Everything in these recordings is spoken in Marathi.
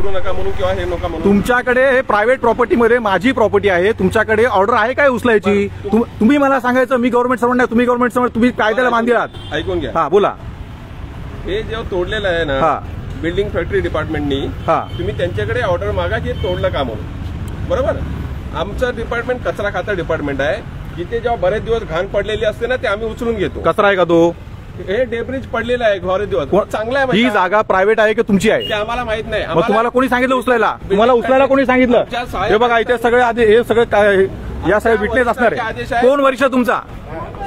करू नका म्हणून किंवा हे नका म्हणून. तुमच्याकडे हे प्रायव्हेट प्रॉपर्टीमध्ये माझी प्रॉपर्टी आहे, तुमच्याकडे ऑर्डर आहे काय उचलायची? तुम्ही मला सांगायचं मी गव्हर्नमेंट सर्वंट नाही, तुम्ही गव्हर्नमेंट सर्वंट, तुम्ही कायद्याला बांधील आहात. ऐकून घ्या. हा बोला. हे जे तोडलेलं आहे ना बिल्डिंग फॅक्टरी डिपार्टमेंटनी, तुम्ही त्यांच्याकडे ऑर्डर मागा की तोडलं का म्हणून. बरोबर. आमचं डिपार्टमेंट कचरा खातं डिपार्टमेंट आहे, जिथे जेव्हा बरेच दिवस घाण पडलेली असते ना ते आम्ही उचलून घेतो. कचरा आहे का तो? हे डेब्रिज पडलेला आहे बरेच दिवस. चांगला आहे. ही जागा प्रायव्हेट आहे की तुमची आहे ते आम्हाला माहित नाही. तुम्हाला कोणी सांगितलं उचलायला? तुम्हाला उचलायला कोणी सांगितलं? हे बघा इथे सगळे हे सगळं या सगळे विटनेस असणार आहे. कोण वरिष्ठ तुमचा?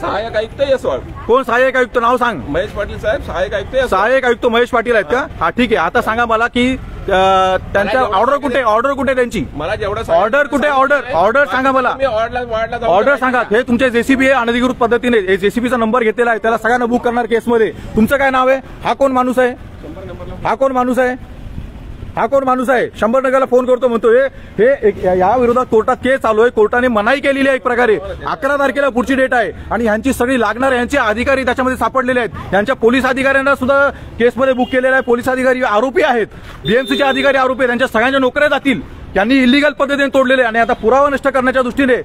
सहाय्यक आयुक्त यशवंत. कोण सहाय्यक आयुक्त? नाव सांग. महेश पाटील साहेब सहाय्यक आयुक्त. सहाय्यक आयुक्त महेश पाटील आहेत का? हा ठीक आहे. आता सांगा मला की त्यांच्या ऑर्डर कुठे? ऑर्डर कुठे त्यांची? मला जेवढं ऑर्डर कुठे? ऑर्डर सांगा मला. ऑर्डर सांगा. हे तुमचे जेसीबी आहे अनधिकृत पद्धतीने जेसीबीचा नंबर घेतलेला आहे, त्याला सगळ्यांना बुक करणार केसमध्ये. तुमचं काय नाव आहे? हा कोण माणूस आहे? हा कोण माणूस आहे? हा कोण माणूस आहे? 100 नगरला फोन करतो म्हणतो हे या विरोधात कोर्टात केस चालू आहे. कोर्टाने मनाई केलेली आहे एक प्रकारे. 11 तारखेला पुढची डेट आहे आणि ह्यांची सगळी लागणार यांचे अधिकारी त्याच्यामध्ये सापडलेले आहेत. यांच्या पोलीस अधिकाऱ्यांना सुद्धा केसमध्ये बुक केलेला आहे. पोलीस अधिकारी आरोपी आहेत, बीएमसीचे अधिकारी आरोपी आहेत. त्यांच्या सगळ्यांच्या नोकऱ्या जातील. त्यांनी इलिगल पद्धतीने तोडलेले आणि आता पुरावा नष्ट करण्याच्या दृष्टीने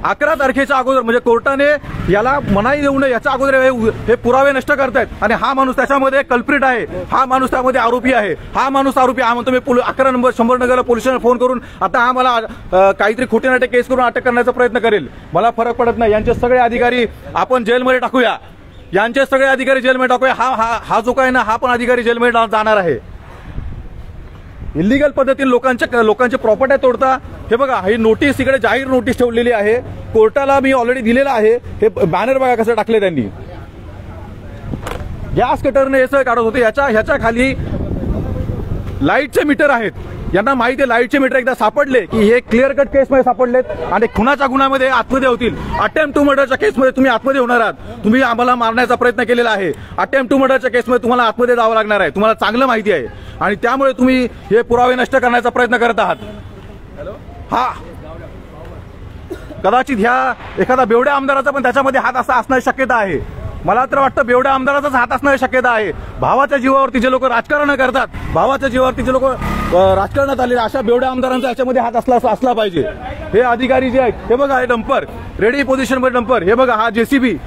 11 तारखेच्या अगोदर म्हणजे कोर्टाने याला मनाई देऊ नये याच्या अगोदर हे पुरावे नष्ट करतायत. आणि हा माणूस त्याच्यामध्ये कल्प्रिट आहे. हा माणूस त्यामध्ये आरोपी आहे. हा माणूस आरोपी. हा म्हणतो मी 11 नंबर 100 नगरला पोलिसांना फोन करून आता हा मला काहीतरी खोटे नाटे केस करून अटक करण्याचा प्रयत्न करेल. मला फरक पडत नाही. यांचे सगळे अधिकारी आपण जेलमध्ये टाकूया. यांचे सगळे अधिकारी जेलमध्ये टाकूया. हा जो काय ना हा पण अधिकारी जेलमध्ये जाणार आहे. इलिगल पद्धतीने लोकांचे प्रॉपर्टी तोडता. हे बघा ही नोटीस इकडे जाहीर नोटीस ठेवलेली आहे. कोर्टाला मी ऑलरेडी दिलेला आहे. हे बॅनर बघा कसं टाकले त्यांनी. गॅस कटरने हे सगळं काढत होते. ह्याच्या खाली लाईटचे मीटर आहेत. यांना माहिती आहे लाईटचे मीटर एकदा सापडले की हे क्लिअर कट केसमध्ये सापडलेत आणि खुनाच्या गुन्ह्यामध्ये आतमध्ये होतील. अटेम्प्ट टू मर्डरच्या केसमध्ये तुम्ही आतमध्ये होणार आहात. तुम्ही आम्हाला मारण्याचा प्रयत्न केलेला आहे. अटेम्प्ट टू मर्डरच्या केसमध्ये तुम्हाला आतमध्ये जावं लागणार आहे. तुम्हाला चांगलं माहिती आहे आणि त्यामुळे तुम्ही हे पुरावे नष्ट करण्याचा प्रयत्न करत आहात. हा कदाचित ह्या एखादा बेवड्या आमदाराचा पण त्याच्यामध्ये हात असा असण्याची शक्यता आहे. मला तर वाटतं बेवड्या आमदाराचाच हात असण्याची शक्यता आहे. भावाच्या जीवावरती जे लोक राजकारण करतात, भावाच्या जीवावरती जे लोक राजकारणात आलेले अशा बेवड्या आमदारांचा याच्यामध्ये हात असला पाहिजे. हे अधिकारी जे आहेत हे बघा हे डंपर रेडी पोझिशन मध्ये डंपर. हे बघा हा जेसीबी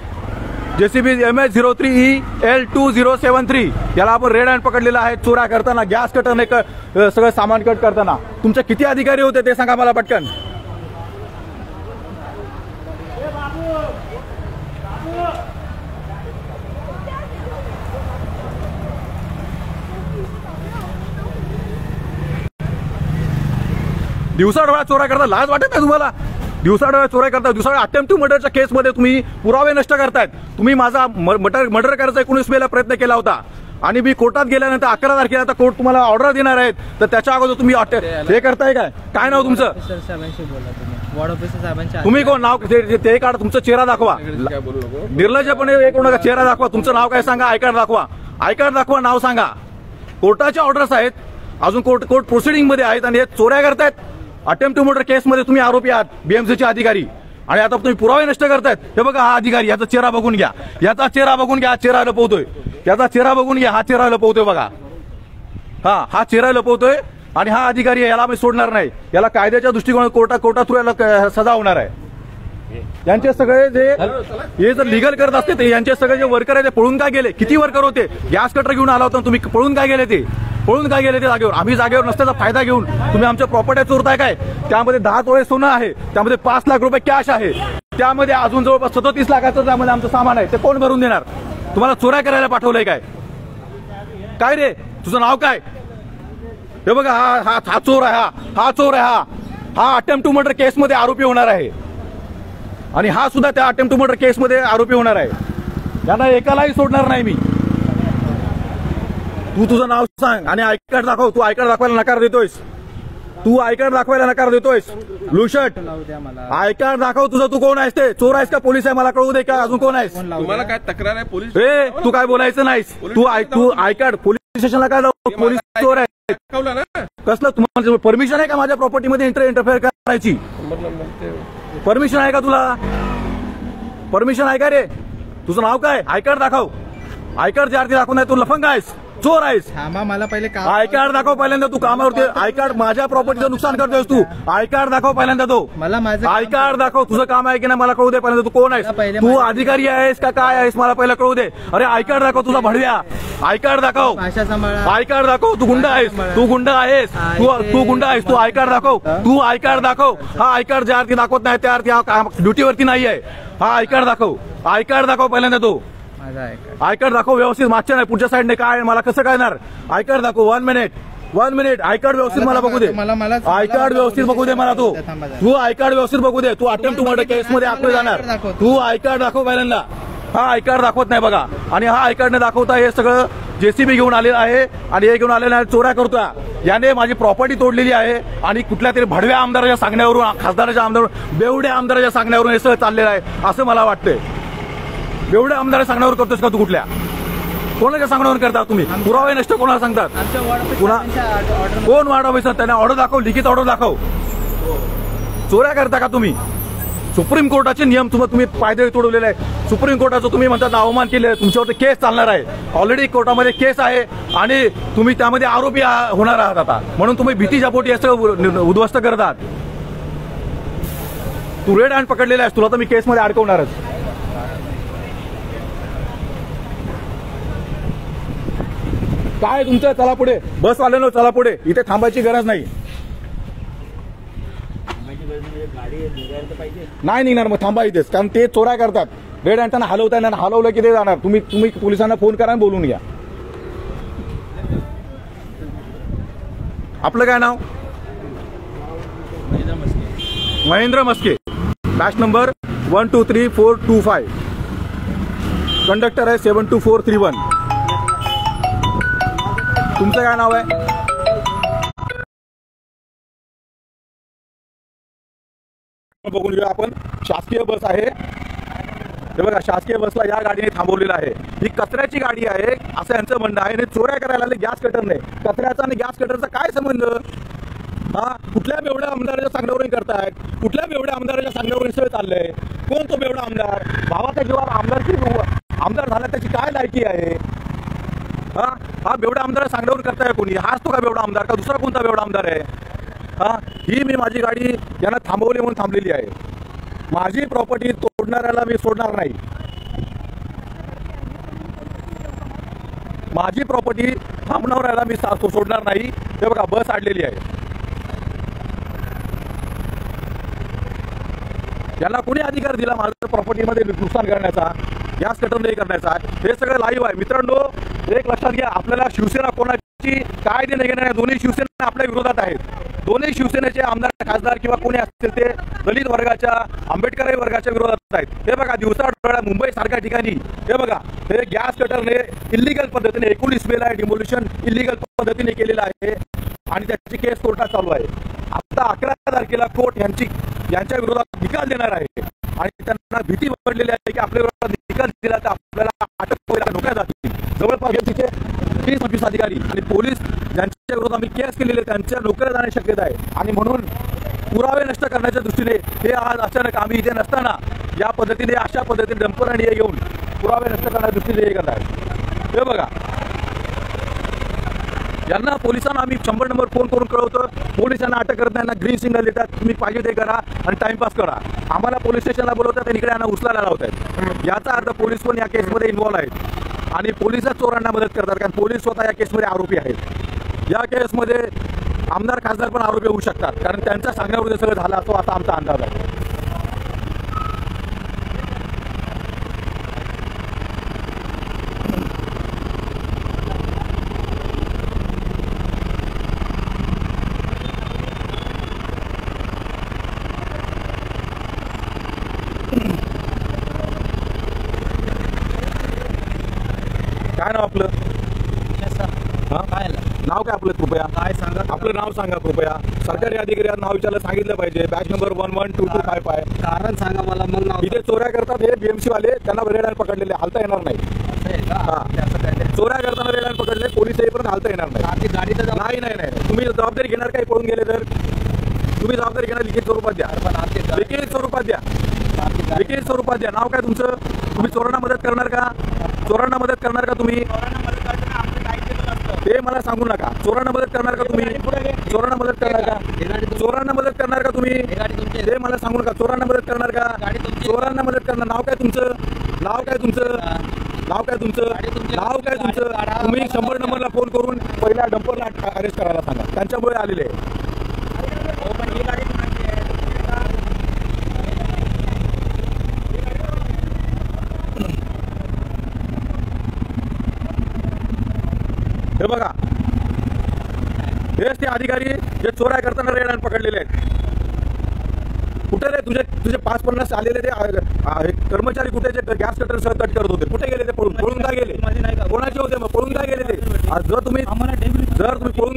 MS03EL2073 याला आपण रेड हँड पकडलेला आहे. चोऱ्या करताना गॅस कटरने सगळं सामान कट करताना. तुमचे किती अधिकारी होते ते सांगा मला पटकन. दिवसाढोळ्या चोऱ्या करता लाज वाटत नाही तुम्हाला? दिवसाढोळ्या चोऱ्या करता. दिवसाढोळ्या अटेम्प्ट टू मर्डरच्या केसमध्ये तुम्ही पुरावे नष्ट करतायत. तुम्ही माझा मर्डर करायचा 19 मेला प्रयत्न केला होता आणि मी कोर्टात गेल्यानंतर 11 तारखेला आता कोर्ट तुम्हाला ऑर्डर देणार आहेत. तर त्याच्या अगोदर तुम्ही हे करताय काय? काय नाव तुमचं? तुम्ही कोण? नाव ते काढा. तुमचा चेहरा दाखवा. निर्लज्जपणे एक चेहरा दाखवा. तुमचं नाव काय सांगा. आय कार्ड दाखवा. आय कार्ड दाखवा. नाव सांगा. कोर्टाचे ऑर्डर्स आहेत. अजून कोर्ट प्रोसिडिंग मध्ये आहेत आणि हे चोऱ्या करतायत. अटेम्प्ट टू मर्डर केसमध्ये तुम्ही आरोपी आहात बीएमसीचे अधिकारी आणि आता तुम्ही पुरावे नष्ट करतायत. हे बघा हा अधिकारी. याचा चेहरा बघून घ्या. याचा चेहरा बघून घ्या. चेहरा लपवतोय. याचा चेहरा बघून घ्या. हा चेहरा लपवतोय बघा. हा चेहरा लपवतोय आणि हा अधिकारी याला आम्ही सोडणार नाही. याला कायद्याच्या दृष्टिकोनात कोर्टा थ्रू याला सजा होणार आहे. यांचे सगळे जे जर लिगल करत असते ते यांचे सगळे जे वर्कर आहे ते पळून काय गेले? किती वर्कर होते? गॅस कटर घेऊन आला होता तुम्ही. पळून काय गेले ते? जागेवर? आम्ही जागेवर नसल्याचा फायदा घेऊन तुम्ही आमच्या प्रॉपर्टी चोरताय काय? त्यामध्ये 10 तोळे सोनं आहे. त्यामध्ये 5 लाख रुपये कॅश आहे. त्यामध्ये अजून जवळपास 37 लाखाचं त्यामध्ये आमचं सामान आहे. ते कोण भरून देणार? तुम्हाला चोऱ्या करायला पाठवलंय काय? काय रे तुझं नाव काय? हे बघा हा चोर आहे. हा चोर आहे. हा अटेम्प्ट टू मर्डर केसमध्ये आरोपी होणार आहे आणि हा सुद्धा त्या अटेम्प्ट टू मर्डर केसमध्ये आरोपी होणार आहे. यांना एकालाही सोडणार नाही मी. तू तुझं नाव सांग आणि आय कार्ड दाखव. तू आय कार्ड दाखवायला नकार देतोयस. लुशट आय कार्ड दाखव तुझं. तू कोण आहेस? ते चोर आहेस का पोलीस आहे? मला कळू दे. का अजून कोण आहेस? तुम्हाला काय तक्रार आहे? पोलीस तू काय बोलायचं नाहीस. तू आय कार्ड पोलीस स्टेशनला काय जाऊ? पोलीस चोर आहे. कसलं तुम्हाला परमिशन आहे का माझ्या प्रॉपर्टीमध्ये इंटरफेअर करायची? परमिशन आहे का तुला? परमिशन आहे का रे? तुझं नाव काय? आय कार्ड दाखव. आय कार्ड ज्या दाखवून आहे तू लफंग आहेस. चोर आहेस. मला पहिले आय कार्ड दाखव पहिल्यांदा. तू कामावरती आय कार्ड माझ्या प्रॉपर्टीचं नुकसान करतोयस तू. आय कार्ड दाखव पहिल्यांदा. तो मला माझं आय कार्ड दाखव. तुझं काम आहे की नाही मला कळू दे पहिल्यांदा. तू कोण आहेस? तू अधिकारी आहेस का काय आहेस मला पहिला कळू दे. अरे आय कार्ड दाखव तुझा भडव्या. आय कार्ड दाखव. भाषा सांभाळा. आय कार्ड दाखव. तू गुंड आहेस. तू गुंड आहेस. तू गुंड आहेस. तू आय कार्ड दाखव. तू आय कार्ड दाखव. हा आय कार्ड ज्या अर्थी दाखवत नाही त्या अर्थी हा ड्युटीवरती नाही आहे. हा आय कार्ड दाखव. आय कार्ड दाखव पहिल्यांदा. तो आय कार्ड दाखव व्यवस्थित. मागच्या नाही पुढच्या साईडने काय मला कसं कळणार. आय कार्ड दाखव. 1 मिनिट. आय कार्ड व्यवस्थित मला बघू दे. आय कार्ड व्यवस्थित बघू दे मला. तू आय कार्ड व्यवस्थित बघू दे. तू अटेम्प्ट टू मर्डर केस मध्ये आकडे जाणार. तू आय कार्ड दाखव पहिल्यांदा. हा आय कार्ड दाखवत नाही बघा. आणि हा आय कार्ड न दाखवता हे सगळं जेसीबी घेऊन आलेलं आहे आणि हे घेऊन आलेलं आहे चोऱ्या करतोय. याने माझी प्रॉपर्टी तोडलेली आहे आणि कुठल्या तरी भडव्या आमदाराच्या सांगण्यावरून खासदाराच्या आमदारावरून बेवड्या आमदाराच्या सांगण्यावरून हे सगळं चाललेलं आहे असं मला वाटतंय. बेवड्या आमदाराच्या सांगण्यावर करतोस का तू? कुठल्या कोणाच्या सांगण्यावर करता तुम्ही? पुरावे नष्ट कोणाला सांगतात? कोण वार्ड ऑफिसर? त्याने ऑर्डर दाखव. लिखित ऑर्डर दाखव. चोऱ्या करता का तुम्ही? सुप्रीम कोर्टाचे नियम तुम्ही पायदळी तोडवलेले आहे. सुप्रीम कोर्टाचं तुम्ही म्हणतात अवमान केले. तुमच्यावरती केस चालणार आहे. ऑलरेडी कोर्टामध्ये केस आहे आणि तुम्ही त्यामध्ये आरोपी होणार आहात आता. म्हणून तुम्ही भीतीच्या पोटी असं उद्ध्वस्त करतात. तू रेड हँड पकडलेला आहेस. तुला तर मी केसमध्ये अडकवणारच. काय तुमचं? चला पुढे. बस आलेलो चला पुढे. इथे थांबायची गरज नाही. नाही निघणार मग थांबा इथेच. कारण ते चोऱ्या करतात. रेड हँड त्यांना हलवता नाही. हलवलं की ते जाणार. तुम्ही पोलिसांना फोन करा आणि बोलून घ्या. आपलं काय नाव? Mahendra Maske. Batch number 123425. Conductor आहे 72431. तुमचं काय नाव आहे? बघून घेऊया आपण. शासकीय बस आहे हे बघा. शासकीय बसला या गाडीने थांबवलेलं आहे. ही कचऱ्याची गाडी आहे असं यांचं म्हणणं आहे. चोऱ्या करायला आले गॅस कटरने. कचऱ्याचा आणि गॅस कटरचा काय संबंध? हा कुठल्या बेवड्या आमदाराच्या सांगण्यावरून करतायत? कुठल्या बेवड्या आमदाराच्या सांगण्यावरून सगळं चाललंय? कोण तो बेवडा आमदार? भावाच्या जीवावर आमदार झाला त्याची काय लायकी आहे? हा बेवडा आमदार सांगण्यावर करताय कोणी? हाच तो का बेवडा आमदार का दुसरा कोणता बेवडा आमदार आहे? ही मी माझी गाडी यांना थांबवली म्हणून थांबलेली आहे. माझी प्रॉपर्टी तोडणाऱ्याला मी सोडणार नाही. माझी प्रॉपर्टी थांबवणाऱ्याला मी सोडणार नाही. हे बघा बस अडलेली आहे. यांना कोणी अधिकार दिला माझ्या प्रॉपर्टीमध्ये नुकसान करण्याचा, गॅस कटरने करण्याचा? हे सगळं लाईव्ह आहे मित्रांनो. एक लक्षात घ्या. आपल्याला शिवसेना कोणाची काय देणं घेणं नाही. दोन्ही शिवसेना आपल्या विरोधात आहेत. दोन्ही शिवसेनेचे आमदार खासदार किंवा कोणी असतील ते दलित वर्गाच्या आंबेडकरी वर्गाच्या विरोधात आहेत. हे बघा दिवसा डोळा मुंबई सारख्या ठिकाणी हे बघा हे गॅस कटरने इल्लीगल पद्धतीने 19 मेला डिमोल्युशन इल्लीगल पद्धतीने केलेलं आहे आणि त्याची केस कोर्टात चालू आहे. आता 11 तारखेला कोर्ट यांच्या विरोधात निकाल देणार आहे आणि त्यांना भीती पडलेली आहे की आपल्या विरोधात निकाल दिला तर आपल्याला अटक व्हायला नोकऱ्या जातील. जवळपास तिथे 20-25 अधिकारी आणि पोलीस ज्यांच्या विरोधात आम्ही केस केलेले त्यांच्या नोकऱ्या जाण्याची शक्यता आहे. आणि म्हणून पुरावे नष्ट करण्याच्या दृष्टीने हे आज अचानक आम्ही इथे नसताना या पद्धतीने अशा पद्धतीने डंपर आणि हे घेऊन पुरावे नष्ट करण्याच्या दृष्टीने हे करत आहे. हे बघा यांना पोलिसांना आम्ही 100 नंबर फोन करून कळवतो. पोलिसांना अटक करत नाही. ग्रीन सिग्नल देतात. तुम्ही पाहिजे ते करा आणि टाइमपास करा. आम्हाला पोलीस स्टेशनला बोलवतात आणि इकडे यांना उचलायला लावतात. याचा अर्थ पोलीस पण या केसमध्ये इन्व्हॉल्व आहेत आणि पोलिसच चोरांना मदत करतात. कारण पोलीस स्वतः या केसमध्ये आरोपी आहेत. या केसमध्ये आमदार खासदार पण आरोपी होऊ शकतात कारण त्यांच्या सांगण्यावर सगळं झालं असतो असा आमचा अंदाज आहे. काय नाव आपलं? नाव काय आपलं कृपया? काय सांगा. आपलं नाव सांगा कृपया. सरकारी अधिकारी नाव विचारलं सांगितलं पाहिजे. Batch number 112255. कारण सांगा मला. मग इथे चोऱ्या करतात हे बीएमसी वाले. त्यांना रेड पकडलेले हालता येणार नाही. चोऱ्या करताना रेड पकडले पोलीस येईपर्यंत हालता येणार नाही. गाडी तर नाही नाही नाही. तुम्ही जबाबदारी घेणार काही पळून गेले तर तुम्ही जबाबदारी घेणार लिखित स्वरूपात द्या. लिखित स्वरूपात द्या. लिखित स्वरूपात द्या. नाव काय तुमचं? तुम्ही चोरांना मदत करणार का? चोरांना मदत करणार का तुम्ही? ते मला सांगू नका. चोरांना मदत करणार का तुम्ही? चोरांना मदत करणार का? चोरांना मदत करणार का तुम्ही? ते मला सांगू नका. चोरांना मदत करणार का? चोरांना मदत करणार. नाव काय तुमचं? नाव काय तुमचं? नाव काय तुमचं? नाव काय तुमचं? तुम्ही 100 नंबरला फोन करून पहिल्या डंपरला अरेस्ट करायला सांगा. त्यांच्यामुळे आलेले आहे. हे बघा, हेच ते अधिकारी जे चोऱ्या करताना रेड पकडलेले आहेत. कुठे रे तुझे 5-50 आलेले ते कर्मचारी कुठे जे गॅस कटर सह कट करत होते? कुठे गेले ते? पळून काय गेले? कोणाचे होते मग? पळून काय गेले ते? जर तुम्ही पळून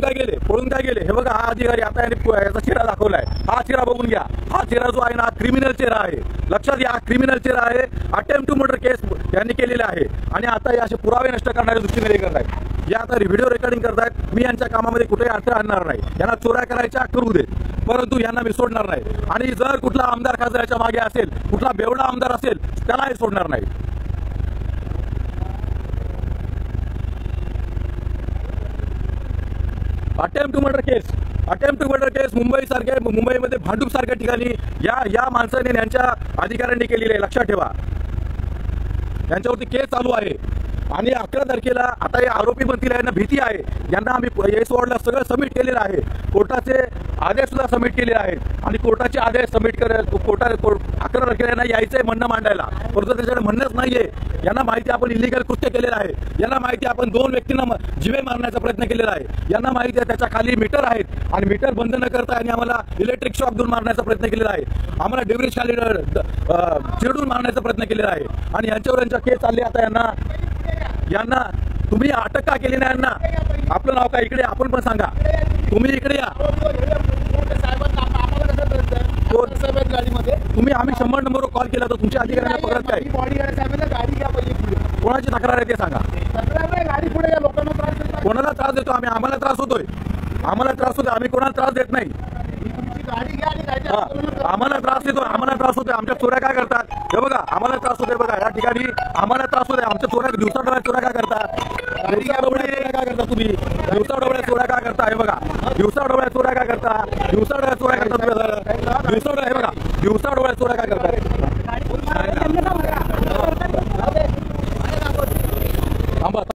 काय गेले? हे बघा, हा अधिकारी आता याचा चेहरा दाखवलाय. हा चेहरा बघून घ्या. हा चेहरा जो आहे ना, क्रिमिनल चेहरा आहे. लक्षात घ्या, क्रिमिनल चेहरा आहे. अटेम्प्ट टू मर्डर केस यांनी केलेला आहे आणि आता हे असे पुरावे नष्ट करण्याच्या दृष्टीने हे करतायत. या आता व्हिडिओ रेकॉर्डिंग करतायत. मी यांच्या कामामध्ये कुठेही अडथळा आणणार नाही. यांना चोऱ्या करायच्या करू देत, परंतु यांना मी सोडणार नाही. आणि जर कुठला आमदार खासदाराच्या मागे असेल, कुठला बेवडा आमदार असेल, त्यालाही सोडणार नाही. अटेम्प्ट टू मर्डर केस मुंबईमध्ये भांडूप सारख्या ठिकाणी या माणसाने यांच्या अधिकाऱ्यांनी केलेली आहे. लक्षात ठेवा, यांच्यावरती केस चालू आहे. आणि 11 तारखेला आता हे आरोपी बनतील, यांना भीती आहे. यांना आम्ही एस वॉर्डला सगळं सबमिट केलेलं आहे. कोर्टाचे आदेश सुद्धा सबमिट केलेले आहेत आणि कोर्टाचे आदेश सबमिट करेल. 11 तारखेला यांना यायचंय म्हणणं मांडायला, परंतु त्याच्याकडे म्हणणंच नाहीये. यांना माहिती आपण इलिगल कृत्य केलेलं आहे. यांना माहिती आपण 2 व्यक्तींना जिवे मारण्याचा प्रयत्न केलेला आहे. यांना माहिती आहे त्याच्या खाली मीटर आहेत आणि मीटर बंद न करता यांनी आम्हाला इलेक्ट्रिक शॉक देऊन मारण्याचा प्रयत्न केलेला आहे. आम्हाला डिव्हिस खाली चिरडून मारण्याचा प्रयत्न केलेला आहे आणि यांच्यावर केस चालले. आता यांना तुम्ही अटक का केली नाही? यांना आपलं नाव काय? इकडे आपण पण सांगा. तुम्ही इकडे या. तुम्ही आम्ही 100 नंबरवर कॉल केला तर तुमच्या अधिकाऱ्यांना पकडत काय? कोणाची तक्रार आहे ते सांगा. कोणाला त्रास देतो आम्ही? आम्हाला त्रास होतोय. आम्ही कोणाला त्रास देत नाही. आम्हाला त्रास होतोय. आमच्या चोऱ्या काय करतात? हे बघा, आम्हाला त्रास होतोय. बघा, या ठिकाणी आम्हाला त्रास होतोय. आमच्या चोऱ्या दिवसाढवळ्या चोऱ्या काय करतात? काय करता तुम्ही? दिवसाढवळ्या चोऱ्या काय करता? हे बघा, दिवसाढवळ्या चोऱ्या काय करता? दिवसाढवळ्या चोऱ्या काय करतात?